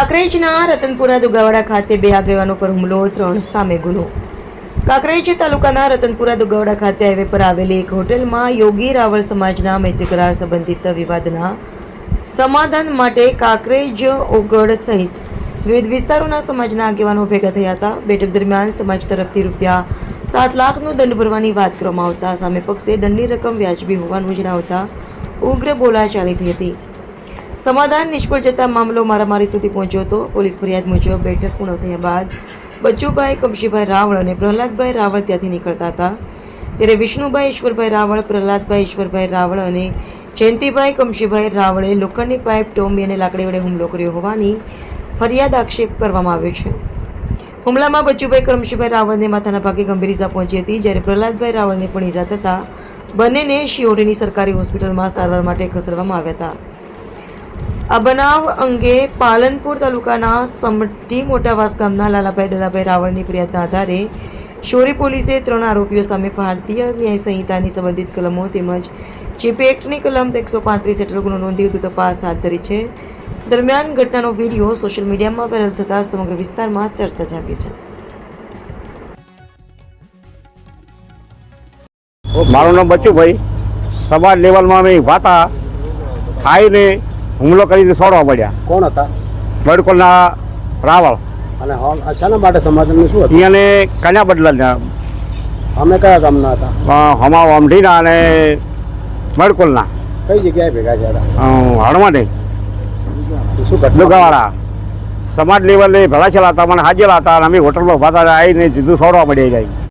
કાંકરેજના રતનપુરા દુગાવાડા ખાતે બે આગેવાનો પર હુમલો, 3 સામે ગુનો। કાંકરેજ તાલુકાના રતનપુરા દુગાવાડા ખાતે હાઈવે પર આવેલી એક હોટેલમાં યોગી રાવળ સમાજના મૈત્રી કરાર સંબંધિત વિવાદના સમાધાન માટે કાંકરેજ ઓગળ સહિત વિવિધ વિસ્તારોના સમાજના આગેવાનો ભેગા થયા હતા। બેઠક દરમિયાન સમાજ તરફથી ₹7 લાખનો દંડ ભરવાની વાત કરવામાં આવતા સામે પક્ષે દંડની રકમ વ્યાજબી હોવાનું જણાવતા ઉગ્ર બોલાચાલી થઈ હતી। સમાધાન નિષ્ફળ જતા મામલો મારામારી સુધી પહોંચ્યો હતો। પોલીસ ફરિયાદ મુજબ બેઠક પૂર્ણ થયા બાદ બચ્ચુભાઈ કમશીભાઈ રાવળ અને પ્રહલાદભાઈ રાવળ ત્યાંથી નીકળતા હતા, ત્યારે વિષ્ણુભાઈ ઈશ્વરભાઈ રાવળ, પ્રહલાદભાઈ ઈશ્વરભાઈ રાવળ અને જયંતિભાઈ કમશીભાઈ રાવળે લોખંડની પાઇપ, ટોમ્બી અને લાકડી વડે હુમલો કર્યો હોવાની ફરિયાદ આક્ષેપ કરવામાં આવ્યો છે। હુમલામાં બચ્ચુભાઈ કમશીભાઈ રાવળને માથાના ભાગે ગંભીર ઇજા પહોંચી હતી, જ્યારે પ્રહલાદભાઈ રાવળને પણ ઇજા થતાં બંનેને શિહોરીની સરકારી હોસ્પિટલમાં સારવાર માટે ખસેડવામાં આવ્યા હતા। આ બનાવ અંગે પાલનપુર તાલુકાના સમટી મોટાવાસ ગામના લાલાભાઈ દલાભાઈ રાવળની ફરિયાદના આધારે શિહોરી પોલીસે 3 આરોપીઓ સામે ભારતીય ન્યાય સંહિતાની સંબંધિત કલમો તેમજ જીપી એક્ટની કલમ 135 હેઠળ ગુનો નોંધી વધુ તપાસ હાથ ધરી છે। દરમિયાન ઘટનાનો વિડીયો સોશિયલ મીડિયામાં વાયરલ થતાં સમગ્ર વિસ્તારમાં ચર્ચા જાગી છે। મારું નામ બચ્ચુભાઈ, સમાજ લેવલમાં અમે વાતા આવીને હુમલો કરીને છોડવા પડ્યા। કોણ હતા? બડકોલના રાવળ। અને શાના માટે સમાધાનનું શું હતું? અહીંયાને કન્યા બદલા અમે કયા ગામના હતા? હમા અમઢીના અને બડકોલના। કઈ જગ્યાએ ભેગા થયા હતા? હળમાને શું ઘટના? દુગાવાડા સમાજ લેવલે ભલા છેલા હતા, મને હાજેલા હતા અને અમે હોટલમાં વાતા આવીને જુદું છોડવા પડ્યા જાય।